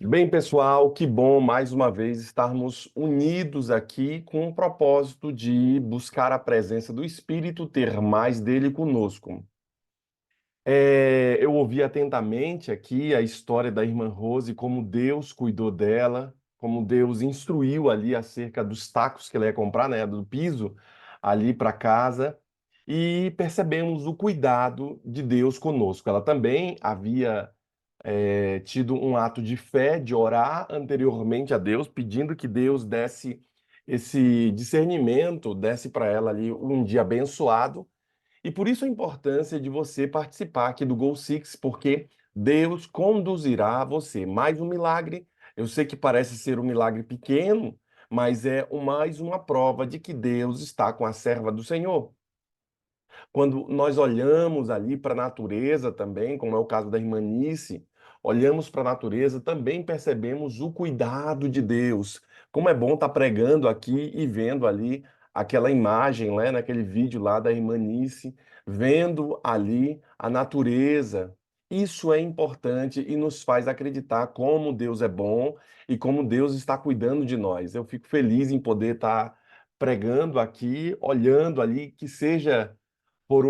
Bem, pessoal, que bom mais uma vez estarmos unidos aqui com o propósito de buscar a presença do Espírito, ter mais dele conosco. Eu ouvi atentamente aqui a história da irmã Rose, como Deus cuidou dela, como Deus instruiu ali acerca dos tacos que ela ia comprar, né, do piso ali para casa, e percebemos o cuidado de Deus conosco. Ela também havia tido um ato de fé, de orar anteriormente a Deus, pedindo que Deus desse esse discernimento, desse para ela ali um dia abençoado. E por isso a importância de você participar aqui do Goal Six, porque Deus conduzirá você. Mais um milagre, eu sei que parece ser um milagre pequeno, mas é mais uma prova de que Deus está com a serva do Senhor. Quando nós olhamos ali para a natureza também, como é o caso da irmã Nice, olhamos para a natureza, também percebemos o cuidado de Deus. Como é bom estar pregando aqui e vendo ali aquela imagem, né, naquele vídeo lá da irmã Nice, vendo ali a natureza. Isso é importante e nos faz acreditar como Deus é bom e como Deus está cuidando de nós. Eu fico feliz em poder estar pregando aqui, olhando ali, que seja por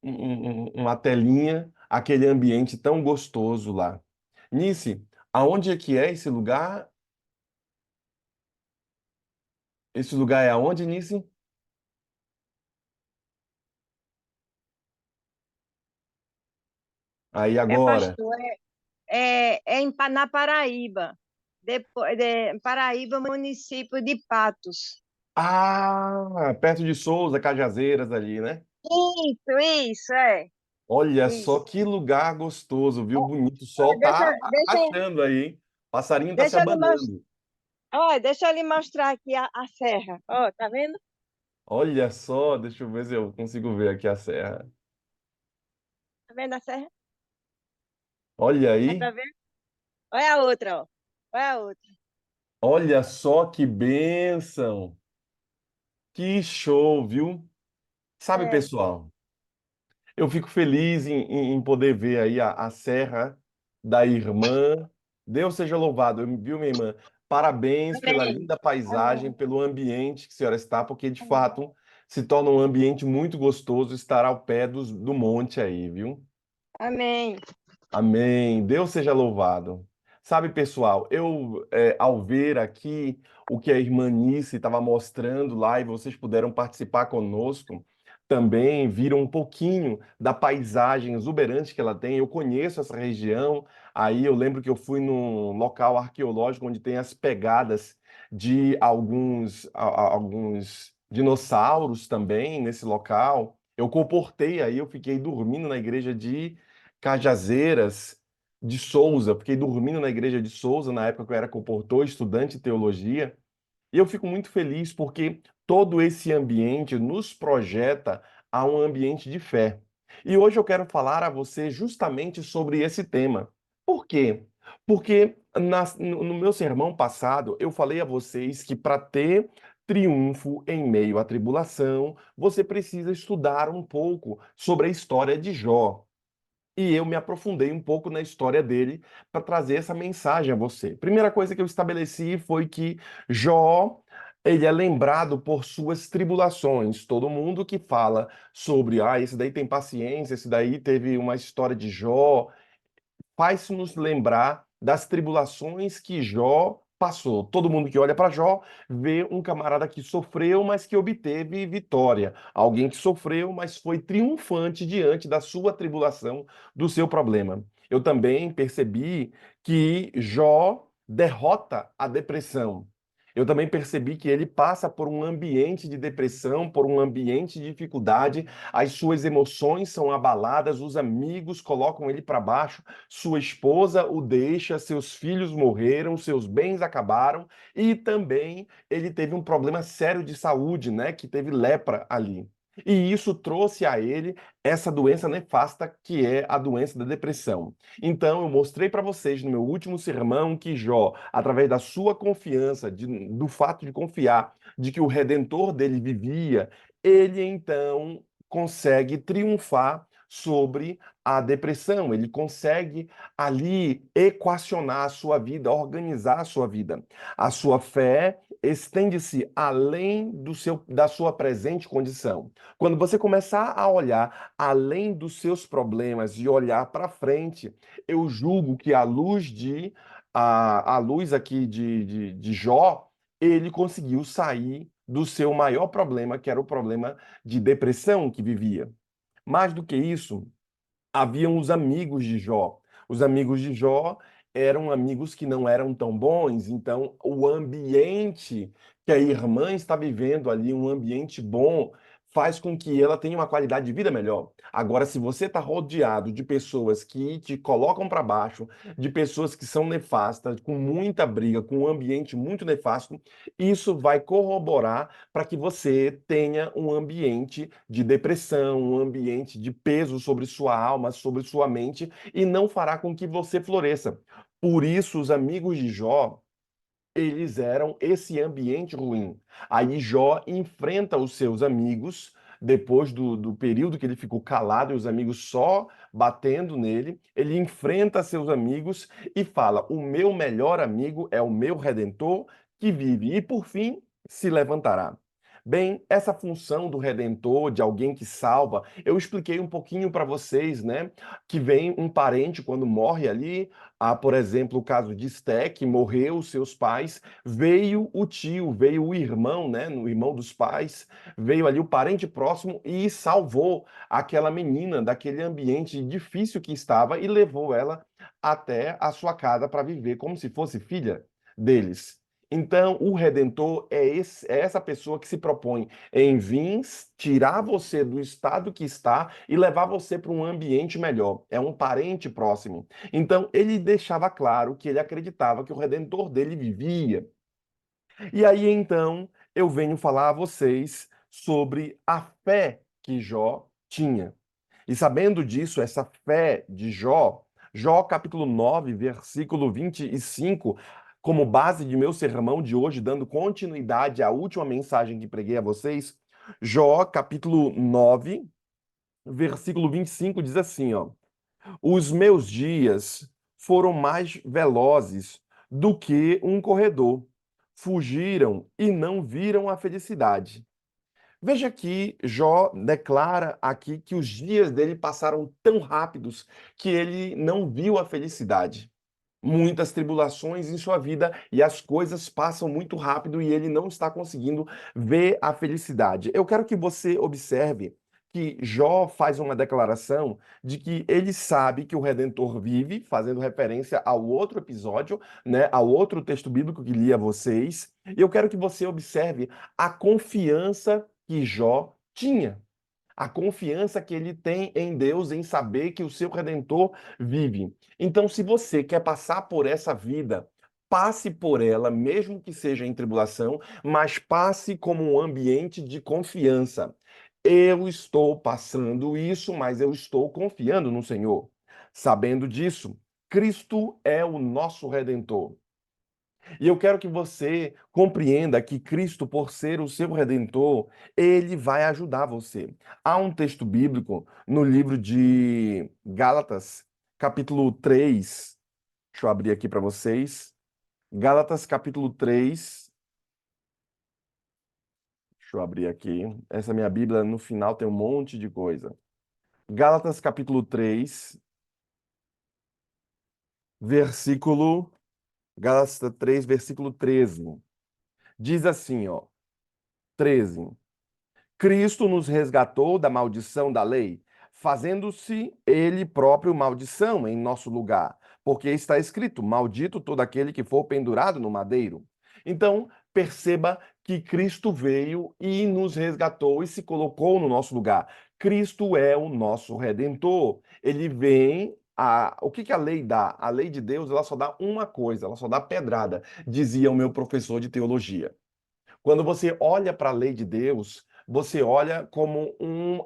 uma telinha, aquele ambiente tão gostoso lá. Nice, aonde é que é esse lugar? Esse lugar é aonde, Nice? Aí É, agora. pastor, na Paraíba. Paraíba, município de Patos. Ah, perto de Souza, Cajazeiras ali, né? Isso, Olha só isso. que lugar gostoso, viu? Bonito. O Ó, sol Deixa, tá deixa, rachando aí, hein? Passarinho tá se deixa eu lhe mostrar, abanando. deixa eu lhe mostrar aqui a serra. Ó, tá vendo? Olha só, deixa eu ver se eu consigo ver aqui a serra. Tá vendo a serra? Olha Dá aí, pra ver? Olha a outra, ó. Olha a outra. olha só que bênção. Que show, viu? Sabe, É, pessoal, eu fico feliz em poder ver aí a serra da irmã. Deus seja louvado, viu, minha irmã? Parabéns pela amém. linda paisagem, Amém. pelo ambiente que a senhora está, porque de fato se torna um ambiente muito gostoso estar ao pé do monte aí, viu? Amém. Amém. Deus seja louvado. Sabe, pessoal, ao ver aqui o que a irmã Nice estava mostrando lá e vocês puderam participar conosco, também viram um pouquinho da paisagem exuberante que ela tem. Eu conheço essa região, aí eu lembro que eu fui num local arqueológico onde tem as pegadas de alguns dinossauros também nesse local. Eu comportei aí, eu fiquei dormindo na igreja de Cajazeiras de Souza. Fiquei dormindo na igreja de Souza na época que eu era comportor, estudante de teologia. E eu fico muito feliz porque todo esse ambiente nos projeta a um ambiente de fé. E hoje eu quero falar a você justamente sobre esse tema. Por quê? Porque no meu sermão passado eu falei a vocês que para ter triunfo em meio à tribulação, você precisa estudar um pouco sobre a história de Jó. E eu me aprofundei um pouco na história dele para trazer essa mensagem a você. Primeira coisa que eu estabeleci foi que Jó, ele é lembrado por suas tribulações. Todo mundo que fala sobre, esse daí tem paciência, esse daí teve uma história de Jó, faz-nos lembrar das tribulações que Jó passou. Todo mundo que olha para Jó vê um camarada que sofreu, mas que obteve vitória. Alguém que sofreu, mas foi triunfante diante da sua tribulação, do seu problema. Eu também percebi que Jó derrota a depressão. Eu também percebi que ele passa por um ambiente de depressão, por um ambiente de dificuldade, as suas emoções são abaladas, os amigos colocam ele para baixo, sua esposa o deixa, seus filhos morreram, seus bens acabaram e também ele teve um problema sério de saúde, né? Que teve lepra ali. E isso trouxe a ele essa doença nefasta que é a doença da depressão. Então, eu mostrei para vocês no meu último sermão que Jó, através da sua confiança, do fato de confiar de que o redentor dele vivia, ele então consegue triunfar sobre a depressão, ele consegue ali equacionar a sua vida, organizar a sua vida. A sua fé estende-se além da sua presente condição. Quando você começar a olhar além dos seus problemas e olhar para frente, eu julgo que a luz aqui de Jó, ele conseguiu sair do seu maior problema, que era o problema de depressão que vivia. Mais do que isso, haviam os amigos de Jó. Os amigos de Jó eram amigos que não eram tão bons, então o ambiente que a irmã está vivendo ali, um ambiente bom, faz com que ela tenha uma qualidade de vida melhor. Agora, se você está rodeado de pessoas que te colocam para baixo, de pessoas que são nefastas, com muita briga, com um ambiente muito nefasto, isso vai corroborar para que você tenha um ambiente de depressão, um ambiente de peso sobre sua alma, sobre sua mente, e não fará com que você floresça. Por isso, os amigos de Jó, eles eram esse ambiente ruim. Aí Jó enfrenta os seus amigos, depois do período que ele ficou calado e os amigos só batendo nele, ele enfrenta seus amigos e fala: O meu melhor amigo é o meu redentor que vive e por fim se levantará. Bem, essa função do redentor, de alguém que salva, eu expliquei um pouquinho para vocês, né? Que vem um parente quando morre ali, por exemplo, o caso de Esté, que morreu os seus pais, veio o tio, veio o irmão, né, o irmão dos pais, veio ali o parente próximo e salvou aquela menina daquele ambiente difícil que estava e levou ela até a sua casa para viver como se fosse filha deles. Então, o Redentor é essa pessoa que se propõe em vir tirar você do estado que está e levar você para um ambiente melhor. É um parente próximo. Então, ele deixava claro que ele acreditava que o Redentor dele vivia. E aí, então, eu venho falar a vocês sobre a fé que Jó tinha. E sabendo disso, essa fé de Jó, Jó capítulo 9, versículo 25, como base de meu sermão de hoje, dando continuidade à última mensagem que preguei a vocês, Jó capítulo 9, versículo 25 diz assim, ó: Os meus dias foram mais velozes do que um corredor. Fugiram e não viram a felicidade. Veja que Jó declara aqui que os dias dele passaram tão rápidos que ele não viu a felicidade. Muitas tribulações em sua vida e as coisas passam muito rápido e ele não está conseguindo ver a felicidade. Eu quero que você observe que Jó faz uma declaração de que ele sabe que o Redentor vive, fazendo referência ao outro episódio, né, ao outro texto bíblico que li a vocês. E eu quero que você observe a confiança que Jó tinha. A confiança que ele tem em Deus, em saber que o seu Redentor vive. Então, se você quer passar por essa vida, passe por ela, mesmo que seja em tribulação, mas passe como um ambiente de confiança. Eu estou passando isso, mas eu estou confiando no Senhor. Sabendo disso, Cristo é o nosso Redentor. E eu quero que você compreenda que Cristo, por ser o seu redentor, ele vai ajudar você. Há um texto bíblico no livro de Gálatas, capítulo 3. Deixa eu abrir aqui para vocês. Gálatas, capítulo 3. Deixa eu abrir aqui. Essa minha Bíblia, no final, tem um monte de coisa. Gálatas, capítulo 3, versículo. Gálatas 3, versículo 13. Diz assim, ó. 13. Cristo nos resgatou da maldição da lei, fazendo-se ele próprio maldição em nosso lugar, porque está escrito: Maldito todo aquele que for pendurado no madeiro. Então, perceba que Cristo veio e nos resgatou e se colocou no nosso lugar. Cristo é o nosso redentor. Ele vem. O que a lei dá? A lei de Deus, ela só dá uma coisa, ela só dá pedrada, dizia o meu professor de teologia. Quando você olha para a lei de Deus, você olha como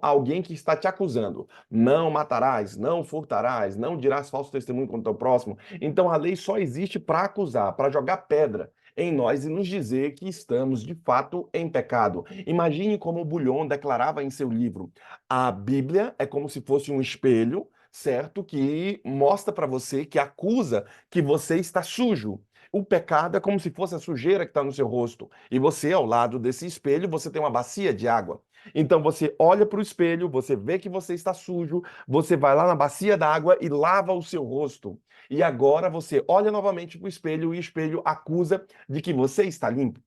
alguém que está te acusando. Não matarás, não furtarás, não dirás falso testemunho contra o próximo. Então a lei só existe para acusar, para jogar pedra. em nós e nos dizer que estamos de fato em pecado. Imagine como Bullion declarava em seu livro: a Bíblia é como se fosse um espelho, certo? Que mostra para você, que acusa que você está sujo. O pecado é como se fosse a sujeira que está no seu rosto. E você, ao lado desse espelho, você tem uma bacia de água. Então você olha para o espelho, você vê que você está sujo, você vai lá na bacia d'água e lava o seu rosto. E agora você olha novamente para o espelho e o espelho acusa de que você está limpo.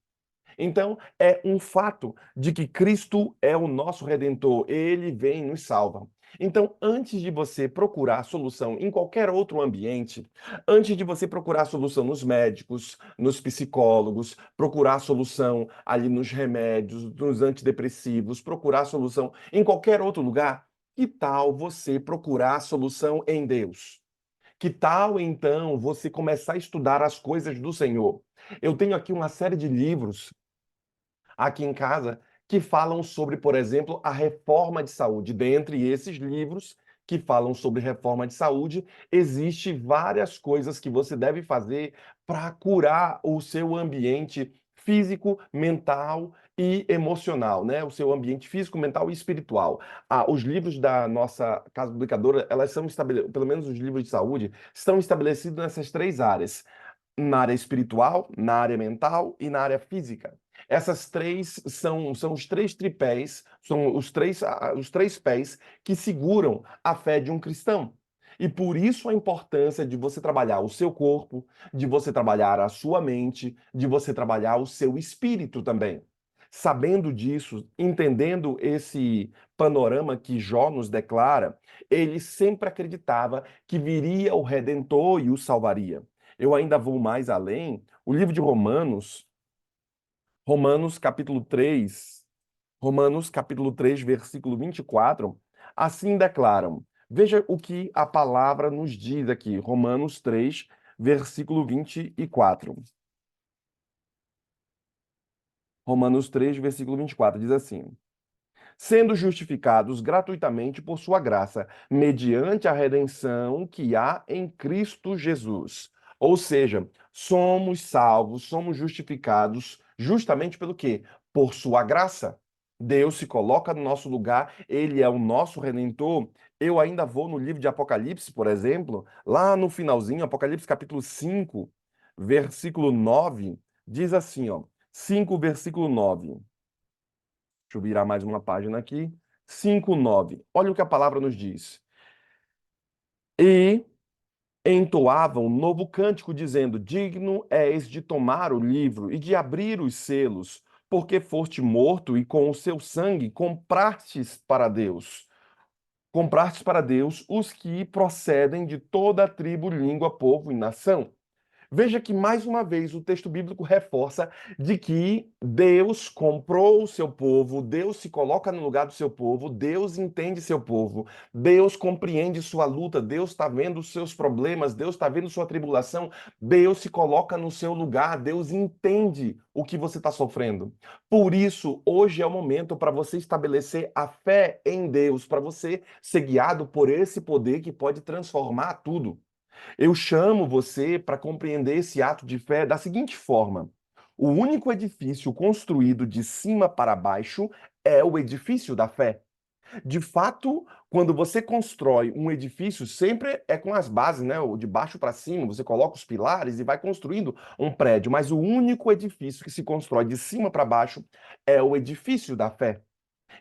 Então, é um fato de que Cristo é o nosso redentor, ele vem e nos salva. Então, antes de você procurar solução em qualquer outro ambiente, antes de você procurar solução nos médicos, nos psicólogos, procurar solução ali nos remédios, nos antidepressivos, procurar solução em qualquer outro lugar, que tal você procurar solução em Deus? Que tal então você começar a estudar as coisas do Senhor? Eu tenho aqui uma série de livros aqui em casa que falam sobre, por exemplo, a reforma de saúde. Dentre esses livros que falam sobre reforma de saúde, existe várias coisas que você deve fazer para curar o seu ambiente físico, mental e emocional, né? O seu ambiente físico, mental e espiritual. Os livros da nossa casa publicadora, elas são estabelecidos, pelo menos os livros de saúde, estão estabelecidos nessas três áreas: na área espiritual, na área mental e na área física. Essas três são os três tripés, são os três pés que seguram a fé de um cristão. E por isso a importância de você trabalhar o seu corpo, de você trabalhar a sua mente, de você trabalhar o seu espírito também. Sabendo disso, entendendo esse panorama que Jó nos declara, ele sempre acreditava que viria o Redentor e o salvaria. Eu ainda vou mais além. O livro de Romanos, Romanos capítulo 3, Romanos capítulo 3, versículo 24, assim declaram. Veja o que a palavra nos diz aqui, Romanos 3, versículo 24. Romanos 3, versículo 24 diz assim: sendo justificados gratuitamente por sua graça, mediante a redenção que há em Cristo Jesus. Ou seja, somos salvos, somos justificados justamente pelo quê? Por sua graça. Deus se coloca no nosso lugar, ele é o nosso redentor. Eu ainda vou no livro de Apocalipse, por exemplo, lá no finalzinho, Apocalipse capítulo 5, versículo 9, diz assim, ó, 5, versículo 9. Deixa eu virar mais uma página aqui. 5:9. Olha o que a palavra nos diz. E entoavam um novo cântico, dizendo: digno és de tomar o livro e de abrir os selos, porque foste morto e com o seu sangue comprastes para Deus. Comprastes para Deus os que procedem de toda a tribo, língua, povo e nação. Veja que mais uma vez o texto bíblico reforça de que Deus comprou o seu povo, Deus se coloca no lugar do seu povo, Deus entende seu povo, Deus compreende sua luta, Deus está vendo os seus problemas, Deus está vendo sua tribulação, Deus se coloca no seu lugar, Deus entende o que você está sofrendo. Por isso, hoje é o momento para você estabelecer a fé em Deus, para você ser guiado por esse poder que pode transformar tudo. Eu chamo você para compreender esse ato de fé da seguinte forma: o único edifício construído de cima para baixo é o edifício da fé. De fato, quando você constrói um edifício, sempre é com as bases, né? O de baixo para cima, você coloca os pilares e vai construindo um prédio, mas o único edifício que se constrói de cima para baixo é o edifício da fé.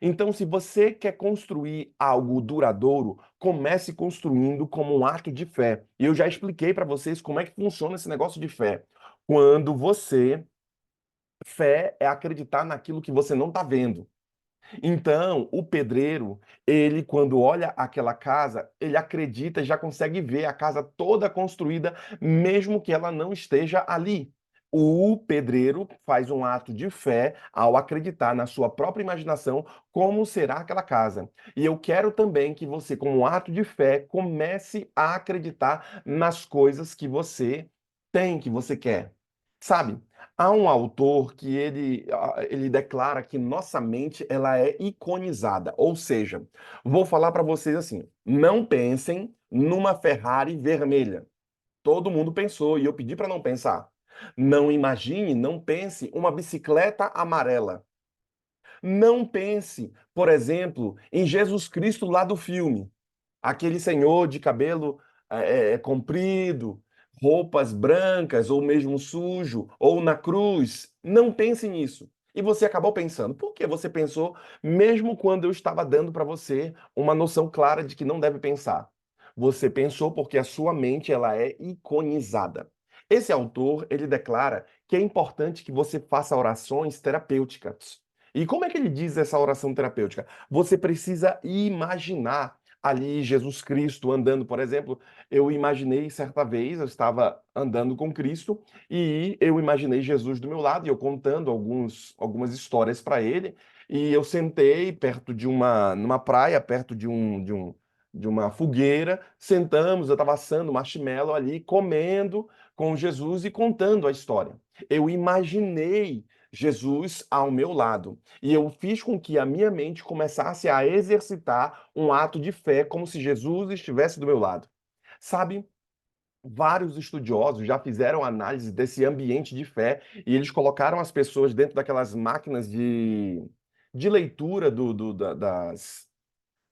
Então, se você quer construir algo duradouro, comece construindo como um ato de fé. E eu já expliquei para vocês como é que funciona esse negócio de fé. Quando você. Fé é acreditar naquilo que você não está vendo. Então, o pedreiro, ele, quando olha aquela casa, ele acredita e já consegue ver a casa toda construída, mesmo que ela não esteja ali. O pedreiro faz um ato de fé ao acreditar na sua própria imaginação como será aquela casa. E eu quero também que você, como um ato de fé, comece a acreditar nas coisas que você tem, que você quer. Sabe? Há um autor que ele declara que nossa mente ela é iconizada, ou seja, vou falar para vocês assim, não pensem numa Ferrari vermelha. Todo mundo pensou e eu pedi para não pensar. Não imagine, não pense uma bicicleta amarela. Não pense, por exemplo, em Jesus Cristo lá do filme. Aquele senhor de cabelo comprido, roupas brancas, ou mesmo sujo, ou na cruz. Não pense nisso. E você acabou pensando. Por que você pensou, mesmo quando eu estava dando para você uma noção clara de que não deve pensar? Você pensou porque a sua mente ela é iconizada. Esse autor, ele declara que é importante que você faça orações terapêuticas. E como é que ele diz essa oração terapêutica? Você precisa imaginar ali Jesus Cristo andando, por exemplo, eu imaginei certa vez, eu estava andando com Cristo e eu imaginei Jesus do meu lado e eu contando algumas histórias para ele e eu sentei perto de numa praia, perto de uma fogueira, sentamos, eu estava assando marshmallow ali, comendo com Jesus e contando a história. Eu imaginei Jesus ao meu lado. E eu fiz com que a minha mente começasse a exercitar um ato de fé, como se Jesus estivesse do meu lado. Sabe, vários estudiosos já fizeram análise desse ambiente de fé e eles colocaram as pessoas dentro daquelas máquinas de leitura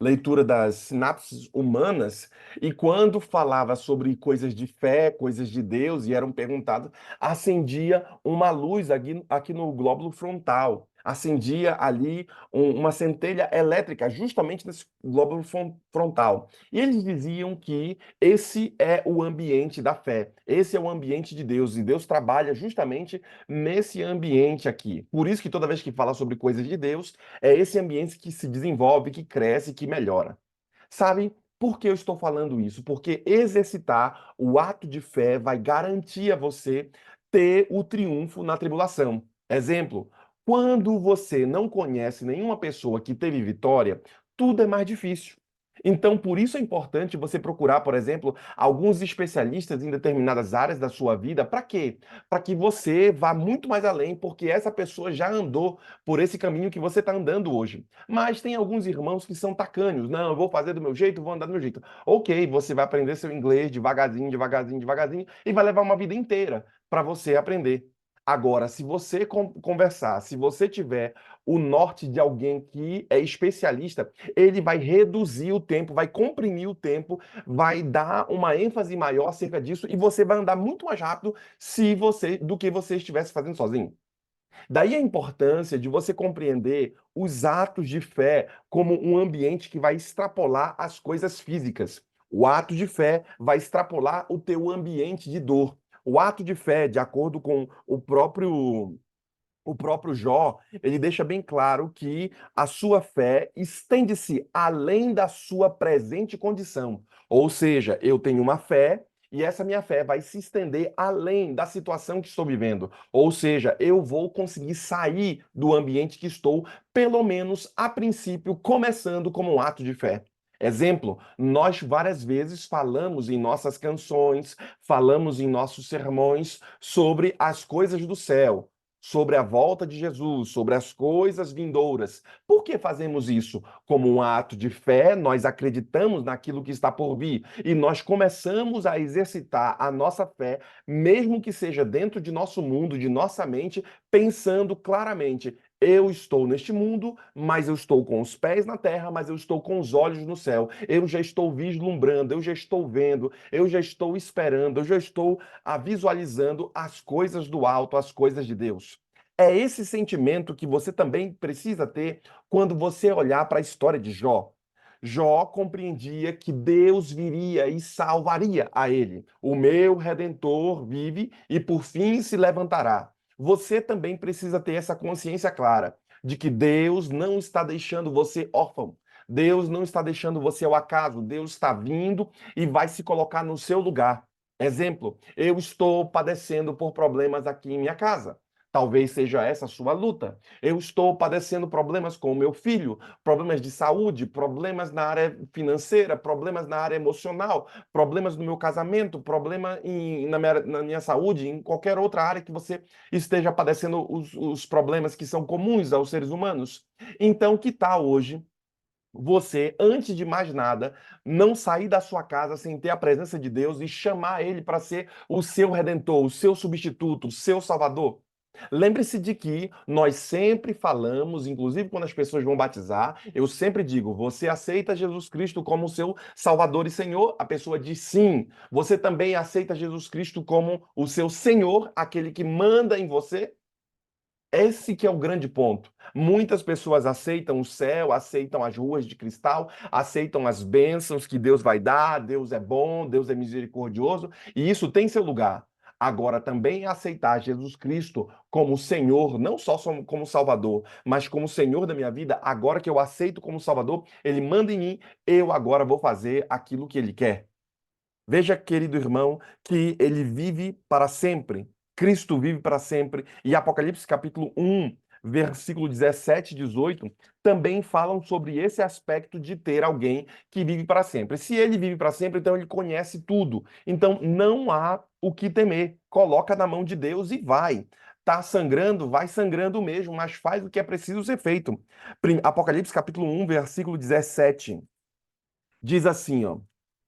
leitura das sinapses humanas, e quando falava sobre coisas de fé, coisas de Deus, e eram perguntados, acendia uma luz aqui no glóbulo frontal. Acendia ali uma centelha elétrica, justamente nesse glóbulo frontal. E eles diziam que esse é o ambiente da fé, esse é o ambiente de Deus, e Deus trabalha justamente nesse ambiente aqui. Por isso que toda vez que fala sobre coisas de Deus, é esse ambiente que se desenvolve, que cresce, que melhora. Sabe por que eu estou falando isso? Porque exercitar o ato de fé vai garantir a você ter o triunfo na tribulação. Exemplo, quando você não conhece nenhuma pessoa que teve vitória, tudo é mais difícil. Então, por isso é importante você procurar, por exemplo, alguns especialistas em determinadas áreas da sua vida. Para quê? Para que você vá muito mais além, porque essa pessoa já andou por esse caminho que você está andando hoje. Mas tem alguns irmãos que são tacanhos. Não, eu vou fazer do meu jeito, vou andar do meu jeito. Ok, você vai aprender seu inglês devagarzinho, devagarzinho, devagarzinho, e vai levar uma vida inteira para você aprender. Agora, se você conversar, se você tiver o norte de alguém que é especialista, ele vai reduzir o tempo, vai comprimir o tempo, vai dar uma ênfase maior acerca disso e você vai andar muito mais rápido se você do que você estivesse fazendo sozinho. Daí a importância de você compreender os atos de fé como um ambiente que vai extrapolar as coisas físicas. O ato de fé vai extrapolar o teu ambiente de dor. O ato de fé, de acordo com o próprio Jó, ele deixa bem claro que a sua fé estende-se além da sua presente condição. Ou seja, eu tenho uma fé e essa minha fé vai se estender além da situação que estou vivendo. Ou seja, eu vou conseguir sair do ambiente que estou, pelo menos a princípio, começando como um ato de fé. Exemplo, nós várias vezes falamos em nossas canções, falamos em nossos sermões sobre as coisas do céu, sobre a volta de Jesus, sobre as coisas vindouras. Por que fazemos isso? Como um ato de fé, nós acreditamos naquilo que está por vir e nós começamos a exercitar a nossa fé, mesmo que seja dentro de nosso mundo, de nossa mente, pensando claramente. Eu estou neste mundo, mas eu estou com os pés na terra, mas eu estou com os olhos no céu. Eu já estou vislumbrando, eu já estou vendo, eu já estou esperando, eu já estou visualizando as coisas do alto, as coisas de Deus. É esse sentimento que você também precisa ter quando você olhar para a história de Jó. Jó compreendia que Deus viria e salvaria a ele. O meu redentor vive e por fim se levantará. Você também precisa ter essa consciência clara de que Deus não está deixando você órfão. Deus não está deixando você ao acaso. Deus está vindo e vai se colocar no seu lugar. Exemplo, eu estou padecendo por problemas aqui em minha casa. Talvez seja essa a sua luta. Eu estou padecendo problemas com o meu filho, problemas de saúde, problemas na área financeira, problemas na área emocional, problemas no meu casamento, problema na minha saúde, em qualquer outra área que você esteja padecendo os problemas que são comuns aos seres humanos. Então, que tal hoje você, antes de mais nada, não sair da sua casa sem ter a presença de Deus e chamar Ele para ser o seu redentor, o seu substituto, o seu salvador. Lembre-se de que nós sempre falamos, inclusive quando as pessoas vão batizar, eu sempre digo: você aceita Jesus Cristo como seu Salvador e Senhor? A pessoa diz sim. Você também aceita Jesus Cristo como o seu Senhor, aquele que manda em você? Esse que é o grande ponto. Muitas pessoas aceitam o céu, aceitam as ruas de cristal, aceitam as bênçãos que Deus vai dar, Deus é bom, Deus é misericordioso, e isso tem seu lugar. Agora, também aceitar Jesus Cristo como Senhor, não só como Salvador, mas como Senhor da minha vida, agora que eu aceito como Salvador, Ele manda em mim, eu agora vou fazer aquilo que Ele quer. Veja, querido irmão, que ele vive para sempre. Cristo vive para sempre. E Apocalipse capítulo 1, versículo 17 e 18, também falam sobre esse aspecto de ter alguém que vive para sempre. Se ele vive para sempre, então ele conhece tudo. Então não há o que temer. Coloca na mão de Deus e vai. Tá sangrando, vai sangrando mesmo, mas faz o que é preciso ser feito. Apocalipse capítulo 1, versículo 17. Diz assim, ó.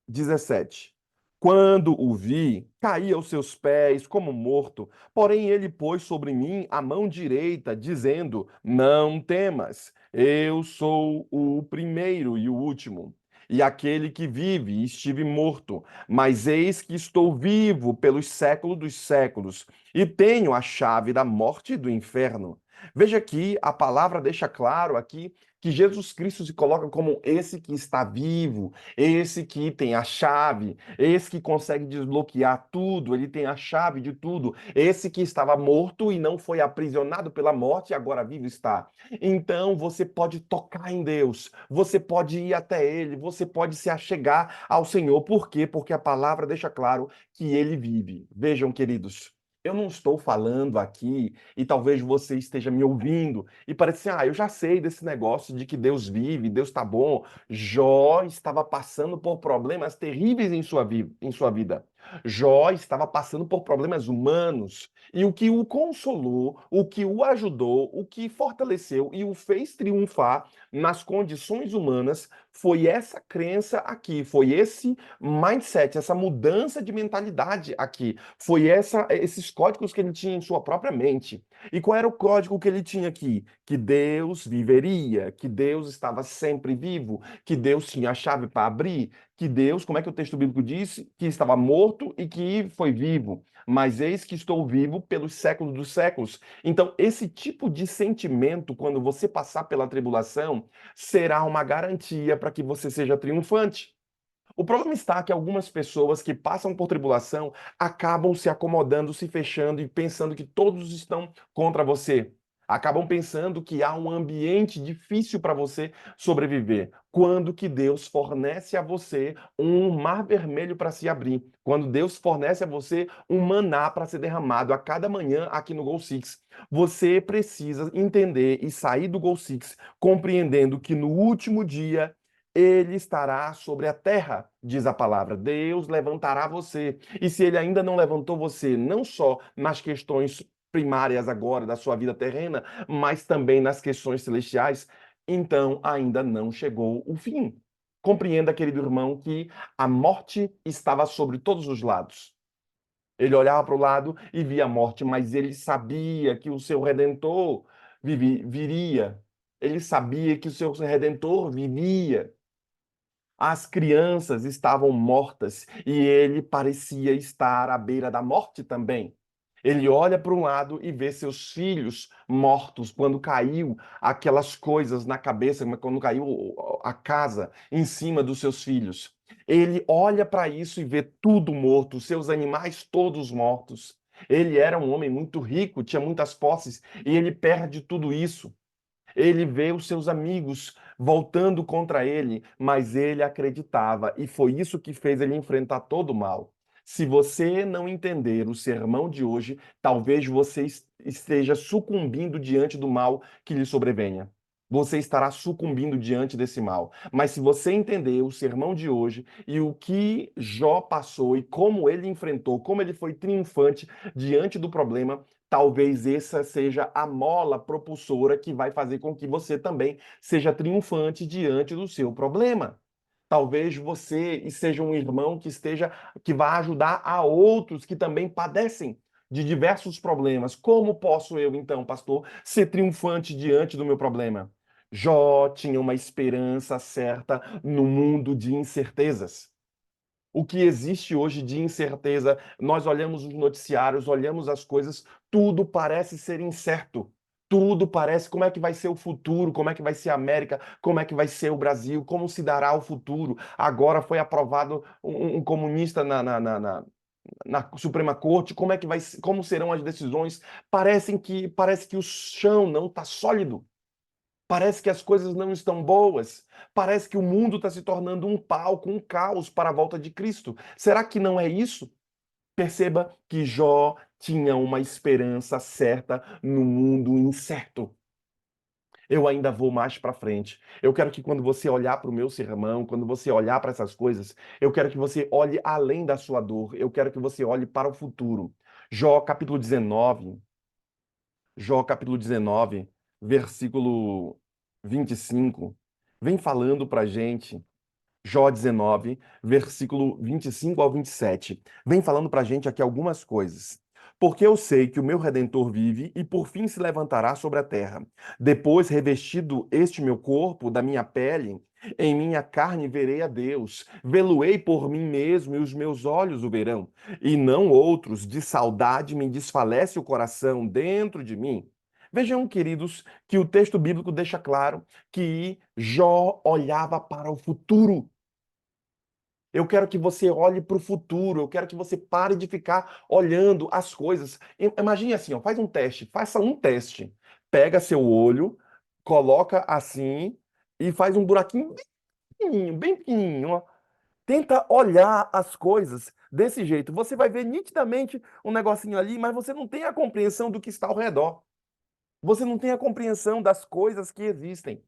17. Quando o vi, caí aos seus pés como morto. Porém, ele pôs sobre mim a mão direita, dizendo: Não temas, eu sou o primeiro e o último. E aquele que vive, e estive morto, mas eis que estou vivo pelos séculos dos séculos, e tenho a chave da morte e do inferno. Veja que a palavra deixa claro aqui que Jesus Cristo se coloca como esse que está vivo, esse que tem a chave, esse que consegue desbloquear tudo, ele tem a chave de tudo, esse que estava morto e não foi aprisionado pela morte e agora vivo está. Então você pode tocar em Deus, você pode ir até Ele, você pode se achegar ao Senhor. Por quê? Porque a palavra deixa claro que Ele vive. Vejam, queridos. Eu não estou falando aqui e talvez você esteja me ouvindo e parece assim, eu já sei desse negócio de que Deus vive, Deus está bom. Jó estava passando por problemas terríveis em sua vida. Jó estava passando por problemas humanos. E o que o consolou, o que o ajudou, o que fortaleceu e o fez triunfar nas condições humanas foi essa crença aqui, foi esse mindset, essa mudança de mentalidade aqui, foi esses códigos que ele tinha em sua própria mente. E qual era o código que ele tinha aqui? Que Deus viveria, que Deus estava sempre vivo, que Deus tinha a chave para abrir, que Deus, como é que o texto bíblico diz? Que estava morto e que foi vivo. Mas eis que estou vivo pelos séculos dos séculos. Então, esse tipo de sentimento, quando você passar pela tribulação, será uma garantia para que você seja triunfante. O problema está que algumas pessoas que passam por tribulação acabam se acomodando, se fechando e pensando que todos estão contra você. Acabam pensando que há um ambiente difícil para você sobreviver. Quando que Deus fornece a você um mar vermelho para se abrir. Quando Deus fornece a você um maná para ser derramado a cada manhã aqui no Gol Six. Você precisa entender e sair do Gol Six compreendendo que no último dia ele estará sobre a terra, diz a palavra. Deus levantará você. E se ele ainda não levantou você, não só nas questões primárias agora da sua vida terrena, mas também nas questões celestiais, então ainda não chegou o fim. Compreenda, querido irmão, que a morte estava sobre todos os lados. Ele olhava para o lado e via a morte, mas ele sabia que o seu redentor viria. Ele sabia que o seu redentor vivia. As crianças estavam mortas e ele parecia estar à beira da morte também. Ele olha para um lado e vê seus filhos mortos quando caiu aquelas coisas na cabeça, quando caiu a casa em cima dos seus filhos. Ele olha para isso e vê tudo morto, seus animais todos mortos. Ele era um homem muito rico, tinha muitas posses e ele perde tudo isso. Ele vê os seus amigos voltando contra ele, mas ele acreditava, e foi isso que fez ele enfrentar todo o mal. Se você não entender o sermão de hoje, talvez você esteja sucumbindo diante do mal que lhe sobrevenha. você estará sucumbindo diante desse mal. Mas se você entender o sermão de hoje e o que Jó passou e como ele enfrentou, como ele foi triunfante diante do problema, talvez essa seja a mola propulsora que vai fazer com que você também seja triunfante diante do seu problema. Talvez você seja um irmão que vai ajudar a outros que também padecem de diversos problemas. Como posso eu, então, pastor, ser triunfante diante do meu problema? Jó tinha uma esperança certa no mundo de incertezas. O que existe hoje de incerteza, nós olhamos os noticiários, olhamos as coisas, tudo parece ser incerto. Tudo parece como é que vai ser o futuro, como é que vai ser a América, como é que vai ser o Brasil, como se dará o futuro. Agora foi aprovado um comunista na Suprema Corte, como é que como serão as decisões? Parece que o chão não está sólido. Parece que as coisas não estão boas. Parece que o mundo está se tornando um palco, um caos para a volta de Cristo. Será que não é isso? Perceba que Jó tinha uma esperança certa no mundo incerto. Eu ainda vou mais para frente. Eu quero que quando você olhar para o meu sermão, quando você olhar para essas coisas, eu quero que você olhe além da sua dor. Eu quero que você olhe para o futuro. Jó capítulo 19, Jó capítulo 19, versículo 25, vem falando para a gente, Jó 19, versículo 25 ao 27, vem falando para a gente aqui algumas coisas. Porque eu sei que o meu Redentor vive e por fim se levantará sobre a terra. Depois, revestido este meu corpo da minha pele, em minha carne verei a Deus. Vê-lo-ei por mim mesmo e os meus olhos o verão. E não outros, de saudade me desfalece o coração dentro de mim. Vejam, queridos, que o texto bíblico deixa claro que Jó olhava para o futuro. Eu quero que você olhe para o futuro, eu quero que você pare de ficar olhando as coisas. Imagine assim, ó, faz um teste, faça um teste. Pega seu olho, coloca assim e faz um buraquinho bem pequenininho, ó. Tenta olhar as coisas desse jeito. Você vai ver nitidamente um negocinho ali, mas você não tem a compreensão do que está ao redor. Você não tem a compreensão das coisas que existem.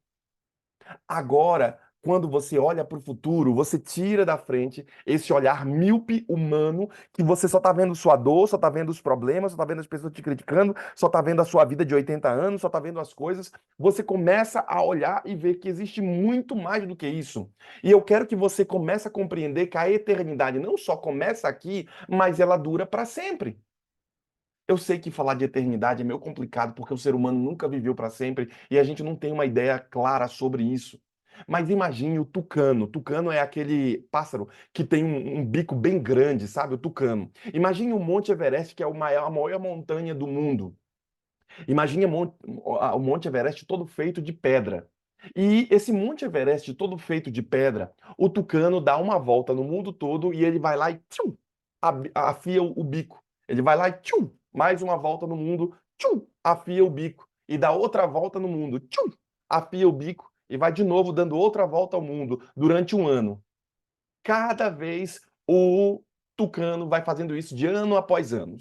Agora, quando você olha para o futuro, você tira da frente esse olhar míope humano que você só está vendo sua dor, só está vendo os problemas, só está vendo as pessoas te criticando, só está vendo a sua vida de 80 anos, só está vendo as coisas. Você começa a olhar e ver que existe muito mais do que isso. E eu quero que você comece a compreender que a eternidade não só começa aqui, mas ela dura para sempre. Eu sei que falar de eternidade é meio complicado porque o ser humano nunca viveu para sempre e a gente não tem uma ideia clara sobre isso. Mas imagine o tucano. Tucano é aquele pássaro que tem um bico bem grande, sabe? O tucano. Imagine o Monte Everest, que é a maior montanha do mundo. Imagine o Monte Everest todo feito de pedra. E esse Monte Everest todo feito de pedra, o tucano dá uma volta no mundo todo e ele vai lá e tchum, afia o bico. Ele vai lá e tchum, mais uma volta no mundo, tchum, afia o bico. E dá outra volta no mundo, tchum, afia o bico e vai de novo dando outra volta ao mundo durante um ano. Cada vez o tucano vai fazendo isso de ano após ano.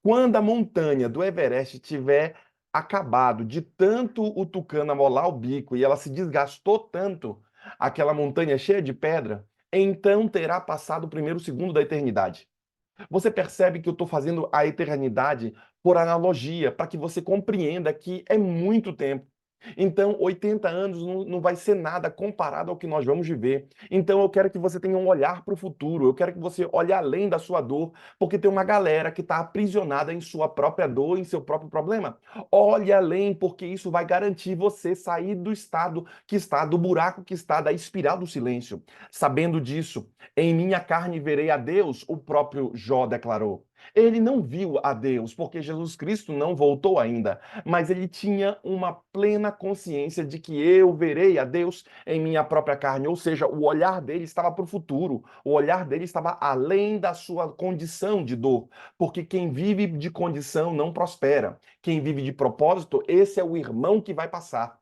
Quando a montanha do Everest tiver acabado de tanto o tucano amolar o bico e ela se desgastou tanto, aquela montanha cheia de pedra, então terá passado o primeiro segundo da eternidade. Você percebe que eu estou fazendo a eternidade por analogia, para que você compreenda que é muito tempo. Então, 80 anos não vai ser nada comparado ao que nós vamos viver. Então, eu quero que você tenha um olhar para o futuro, eu quero que você olhe além da sua dor, porque tem uma galera que está aprisionada em sua própria dor, em seu próprio problema. Olhe além, porque isso vai garantir você sair do estado que está, do buraco que está, da espiral do silêncio. Sabendo disso, em minha carne verei a Deus, o próprio Jó declarou. Ele não viu a Deus, porque Jesus Cristo não voltou ainda, mas ele tinha uma plena consciência de que eu verei a Deus em minha própria carne, ou seja, o olhar dele estava para o futuro, o olhar dele estava além da sua condição de dor, porque quem vive de condição não prospera, quem vive de propósito, esse é o irmão que vai passar.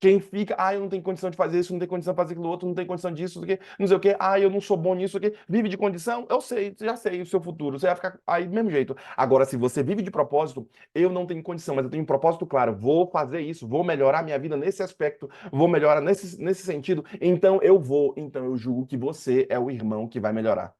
Quem fica, eu não tenho condição de fazer isso, não tenho condição de fazer aquilo outro, não tenho condição disso, não sei o quê, eu não sou bom nisso, vive de condição, eu sei, já sei o seu futuro, você vai ficar aí do mesmo jeito. Agora, se você vive de propósito, eu não tenho condição, mas eu tenho um propósito claro, vou fazer isso, vou melhorar minha vida nesse aspecto, vou melhorar nesse sentido, então eu julgo que você é o irmão que vai melhorar.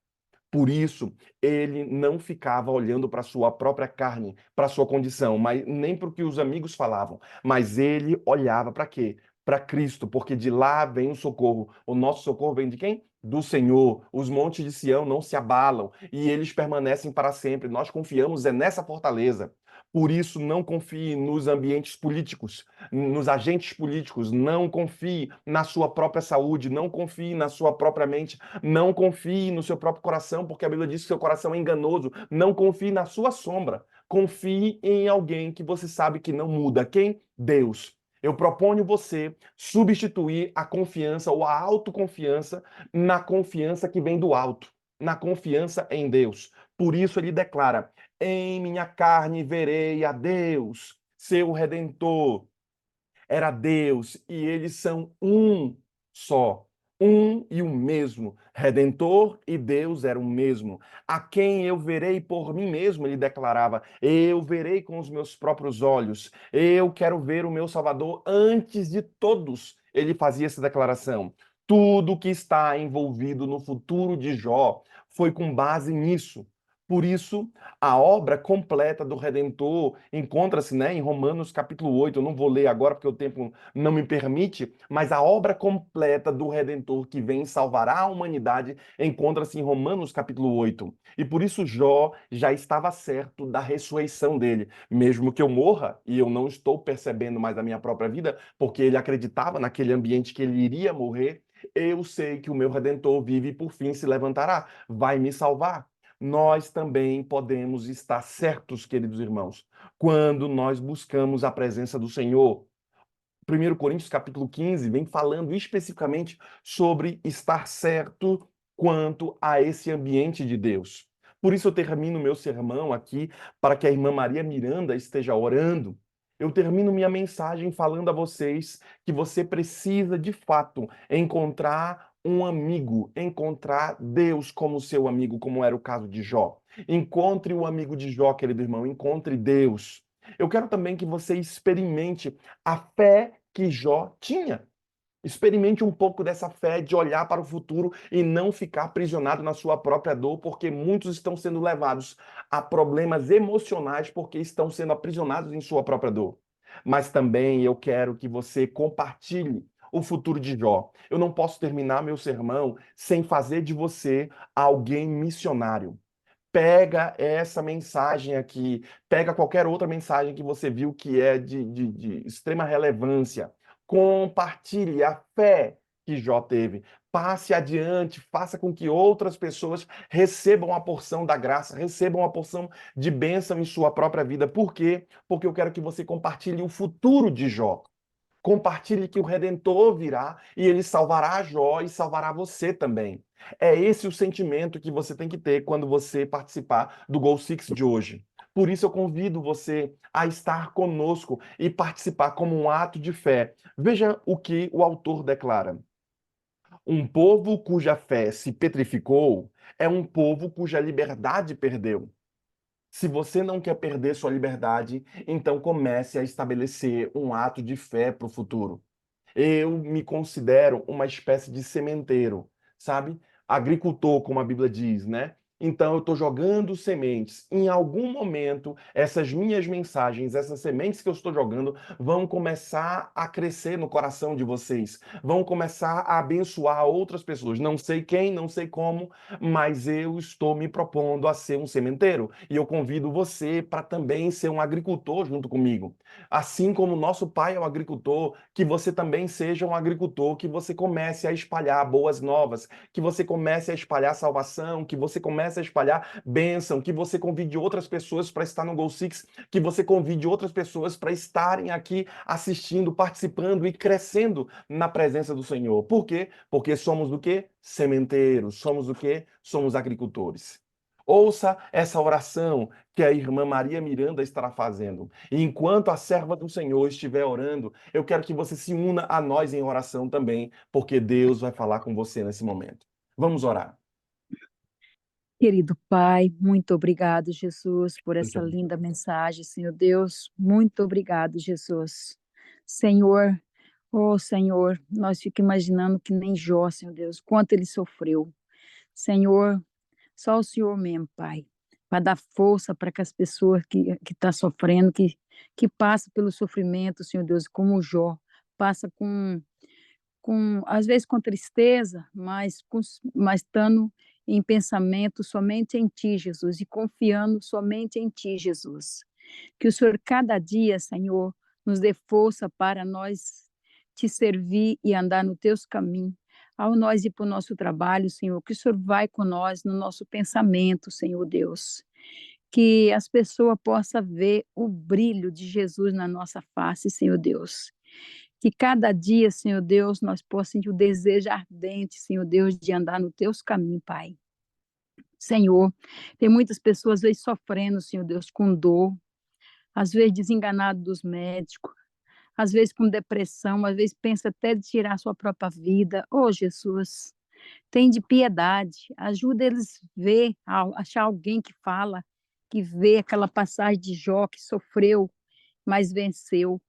Por isso, ele não ficava olhando para sua própria carne, para sua condição, mas nem para o que os amigos falavam, mas ele olhava para quê? Para Cristo, porque de lá vem o socorro. O nosso socorro vem de quem? Do Senhor. Os montes de Sião não se abalam e eles permanecem para sempre. Nós confiamos nessa fortaleza. Por isso, não confie nos ambientes políticos, nos agentes políticos, não confie na sua própria saúde, não confie na sua própria mente, não confie no seu próprio coração, porque a Bíblia diz que seu coração é enganoso. Não confie na sua sombra. Confie em alguém que você sabe que não muda. Quem? Deus. Eu proponho você substituir a confiança ou a autoconfiança na confiança que vem do alto, na confiança em Deus. Por isso ele declara: em minha carne verei a Deus, seu redentor. Era Deus e eles são um só, um e o mesmo. Redentor e Deus eram o mesmo. A quem eu verei por mim mesmo, ele declarava, eu verei com os meus próprios olhos. Eu quero ver o meu Salvador antes de todos. Ele fazia essa declaração. Tudo que está envolvido no futuro de Jó foi com base nisso. Por isso, a obra completa do Redentor encontra-se, né, em Romanos capítulo 8. Eu não vou ler agora porque o tempo não me permite, mas a obra completa do Redentor que vem salvará a humanidade encontra-se em Romanos capítulo 8. E por isso Jó já estava certo da ressurreição dele. Mesmo que eu morra e eu não estou percebendo mais a minha própria vida, porque ele acreditava naquele ambiente que ele iria morrer, eu sei que o meu Redentor vive e por fim se levantará, vai me salvar. Nós também podemos estar certos, queridos irmãos, quando nós buscamos a presença do Senhor. 1 Coríntios capítulo 15 vem falando especificamente sobre estar certo quanto a esse ambiente de Deus. Por isso eu termino meu sermão aqui para que a irmã Maria Miranda esteja orando. Eu termino minha mensagem falando a vocês que você precisa de fato encontrar um amigo, encontrar Deus como seu amigo, como era o caso de Jó. Encontre o amigo de Jó, querido irmão, encontre Deus. Eu quero também que você experimente a fé que Jó tinha. Experimente um pouco dessa fé de olhar para o futuro e não ficar aprisionado na sua própria dor, porque muitos estão sendo levados a problemas emocionais porque estão sendo aprisionados em sua própria dor. Mas também eu quero que você compartilhe o futuro de Jó. Eu não posso terminar meu sermão sem fazer de você alguém missionário. Pega essa mensagem aqui, pega qualquer outra mensagem que você viu que é de extrema relevância. Compartilhe a fé que Jó teve. Passe adiante, faça com que outras pessoas recebam a porção da graça, recebam a porção de bênção em sua própria vida. Por quê? Porque eu quero que você compartilhe o futuro de Jó. Compartilhe que o Redentor virá e ele salvará Jó e salvará você também. É esse o sentimento que você tem que ter quando você participar do Goal Six de hoje. Por isso eu convido você a estar conosco e participar como um ato de fé. Veja o que o autor declara. Um povo cuja fé se petrificou é um povo cuja liberdade perdeu. Se você não quer perder sua liberdade, então comece a estabelecer um ato de fé para o futuro. Eu me considero uma espécie de sementeiro, sabe? Agricultor, como a Bíblia diz, né? Então eu estou jogando sementes. Em algum momento, essas minhas mensagens, essas sementes que eu estou jogando, vão começar a crescer no coração de vocês, vão começar a abençoar outras pessoas. Não sei quem, não sei como, mas eu estou me propondo a ser um sementeiro. E eu convido você para também ser um agricultor junto comigo. Assim como nosso pai é um agricultor, que você também seja um agricultor, que você comece a espalhar boas novas, que você comece a espalhar salvação, que você comece a espalhar bênção, que você convide outras pessoas para estar no Goal Six, que você convide outras pessoas para estarem aqui assistindo, participando e crescendo na presença do Senhor. Por quê? Porque somos do quê? Sementeiros. Somos do quê? Somos agricultores. Ouça essa oração que a irmã Maria Miranda estará fazendo. E enquanto a serva do Senhor estiver orando, eu quero que você se una a nós em oração também, porque Deus vai falar com você nesse momento. Vamos orar. Querido Pai, muito obrigado, Jesus, por Muito essa obrigado. linda mensagem, Senhor Deus. Muito obrigado, Jesus. Senhor, oh Senhor, nós ficamos imaginando que nem Jó, Senhor Deus, quanto ele sofreu. Senhor, só o Senhor mesmo, Pai, para dar força para que as pessoas que estão sofrendo, que passam pelo sofrimento, Senhor Deus, como o Jó, passa às vezes com tristeza, mas estando em pensamento somente em Ti, Jesus, e confiando somente em Ti, Jesus. Que o Senhor, cada dia, Senhor, nos dê força para nós Te servir e andar no Teus caminhos. Ao nós ir para o nosso trabalho, Senhor, que o Senhor vai com nós no nosso pensamento, Senhor Deus. Que as pessoas possam ver o brilho de Jesus na nossa face, Senhor Deus. Que cada dia, Senhor Deus, nós possamos ter o desejo ardente, Senhor Deus, de andar no teus caminhos, Pai. Senhor, tem muitas pessoas, às vezes, sofrendo, Senhor Deus, com dor, às vezes desenganado dos médicos, às vezes com depressão, às vezes pensa até de tirar a sua própria vida. Oh, Jesus, tem de piedade, ajuda eles a ver, a achar alguém que fala, que vê aquela passagem de Jó, que sofreu, mas venceu.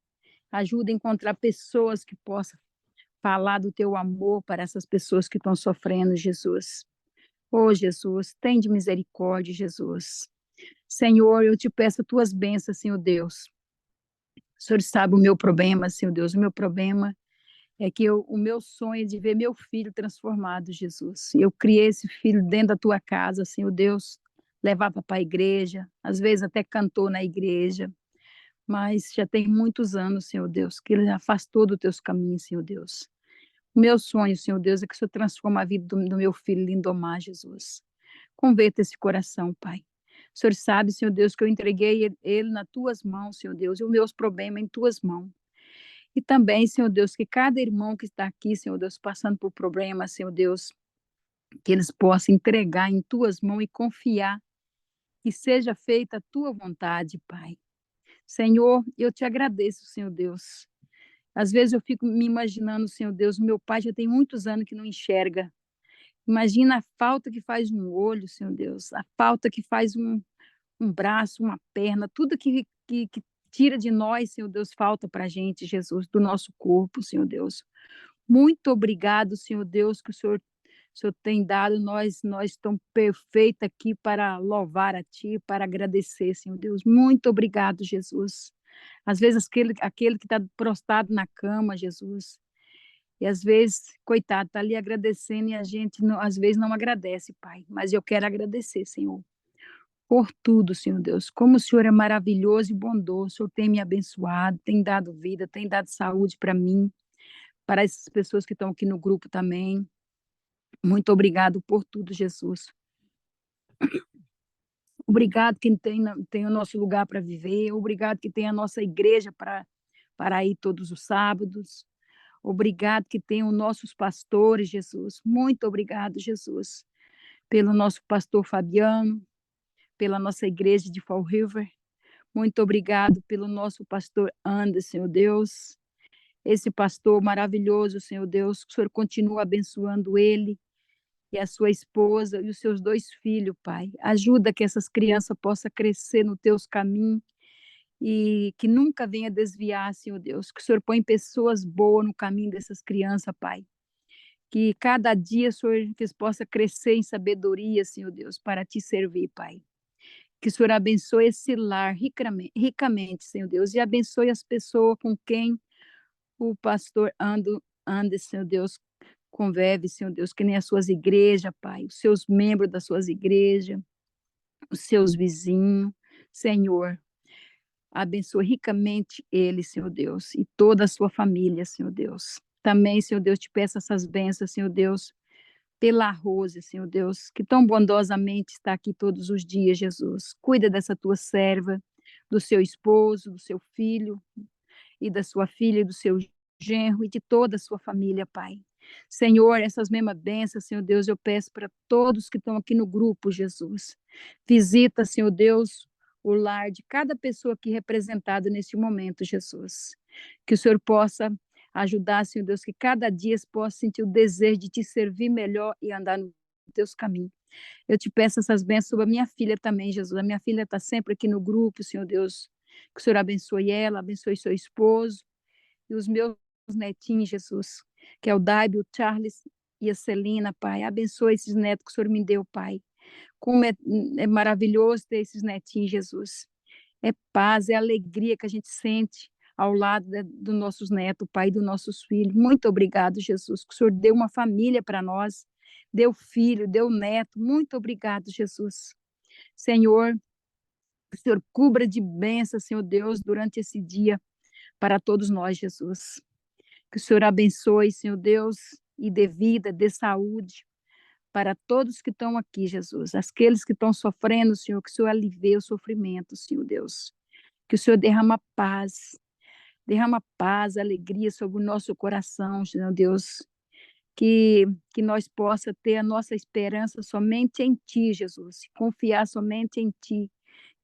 Ajuda a encontrar pessoas que possam falar do teu amor para essas pessoas que estão sofrendo, Jesus. Oh, Jesus, tem de misericórdia, Jesus. Senhor, eu te peço as tuas bênçãos, Senhor Deus. O Senhor sabe o meu problema, Senhor Deus. O meu problema é que o meu sonho é de ver meu filho transformado, Jesus. Eu criei esse filho dentro da tua casa, Senhor Deus. Levava para a igreja, às vezes até cantou na igreja, mas já tem muitos anos, Senhor Deus, que ele afastou dos teus caminhos, Senhor Deus. O meu sonho, Senhor Deus, é que o Senhor transforme a vida do meu filho Lindomar, Jesus. Converta esse coração, Pai. O Senhor sabe, Senhor Deus, que eu entreguei ele nas tuas mãos, Senhor Deus, e os meus problemas em tuas mãos. E também, Senhor Deus, que cada irmão que está aqui, Senhor Deus, passando por problemas, Senhor Deus, que eles possam entregar em tuas mãos e confiar que seja feita a tua vontade, Pai. Senhor, eu te agradeço, Senhor Deus. Às vezes eu fico me imaginando, Senhor Deus, meu pai já tem muitos anos que não enxerga. Imagina a falta que faz um olho, Senhor Deus, a falta que faz um braço, uma perna, tudo que tira de nós, Senhor Deus, falta para a gente, Jesus, do nosso corpo, Senhor Deus. Muito obrigado, Senhor Deus, que o Senhor tem dado, nós estamos perfeitos aqui para louvar a Ti, para agradecer, Senhor Deus. Muito obrigado, Jesus. Às vezes aquele que está prostrado na cama, Jesus, e às vezes, coitado, está ali agradecendo e a gente, não, às vezes, não agradece, Pai. Mas eu quero agradecer, Senhor, por tudo, Senhor Deus. Como o Senhor é maravilhoso e bondoso, o Senhor tem me abençoado, tem dado vida, tem dado saúde para mim, para essas pessoas que estão aqui no grupo também. Muito obrigado por tudo, Jesus. Obrigado que tem o nosso lugar para viver. Obrigado que tem a nossa igreja para ir todos os sábados. Obrigado que tem os nossos pastores, Jesus. Muito obrigado, Jesus, pelo nosso pastor Fabiano, pela nossa igreja de Fall River. Muito obrigado pelo nosso pastor Anderson, Senhor Deus. Esse pastor maravilhoso, Senhor Deus, que o Senhor continua abençoando ele e a sua esposa e os seus 2 filhos, Pai. Ajuda que essas crianças possam crescer no teus caminhos e que nunca venha desviar, Senhor Deus. Que o Senhor põe pessoas boas no caminho dessas crianças, Pai. Que cada dia o Senhor possa crescer em sabedoria, Senhor Deus, para te servir, Pai. Que o Senhor abençoe esse lar ricamente, Senhor Deus, e abençoe as pessoas com quem o pastor anda, Senhor Deus, convive, Senhor Deus, que nem as suas igrejas, Pai, os seus membros das suas igrejas, os seus vizinhos, Senhor, abençoe ricamente ele, Senhor Deus, e toda a sua família, Senhor Deus. Também, Senhor Deus, te peço essas bênçãos, Senhor Deus, pela Rose, Senhor Deus, que tão bondosamente está aqui todos os dias, Jesus. Cuida dessa tua serva, do seu esposo, do seu filho, e da sua filha, e do seu genro, e de toda a sua família, Pai. Senhor, essas mesmas bênçãos, Senhor Deus, eu peço para todos que estão aqui no grupo, Jesus. Visita, Senhor Deus, o lar de cada pessoa aqui representada neste momento, Jesus. Que o Senhor possa ajudar, Senhor Deus, que cada dia possa sentir o desejo de te servir melhor e andar nos teus caminhos. Eu te peço essas bênçãos sobre a minha filha também, Jesus. A minha filha está sempre aqui no grupo, Senhor Deus. Que o Senhor abençoe ela, abençoe seu esposo e os meus netinhos, Jesus, que é o Daibe, o Charles e a Celina, Pai. Abençoe esses netos que o Senhor me deu, Pai. Como é maravilhoso ter esses netinhos, Jesus. É paz, é alegria que a gente sente ao lado dos nossos netos, Pai, dos nossos filhos. Muito obrigado, Jesus, que o Senhor deu uma família para nós, deu filho, deu neto. Muito obrigado, Jesus. Senhor, que o Senhor cubra de bênçãos, Senhor Deus, durante esse dia para todos nós, Jesus. Que o Senhor abençoe, Senhor Deus, e dê vida, dê saúde para todos que estão aqui, Jesus. Aqueles que estão sofrendo, Senhor, que o Senhor alivie o sofrimento, Senhor Deus. Que o Senhor derrama paz, alegria sobre o nosso coração, Senhor Deus. Que nós possa ter a nossa esperança somente em Ti, Jesus. Confiar somente em Ti.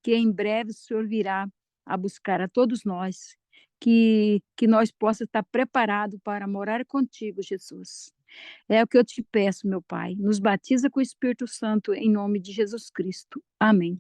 Que em breve o Senhor virá a buscar a todos nós. Que nós possa estar preparados para morar contigo, Jesus. É o que eu te peço, meu Pai. Nos batiza com o Espírito Santo, em nome de Jesus Cristo. Amém.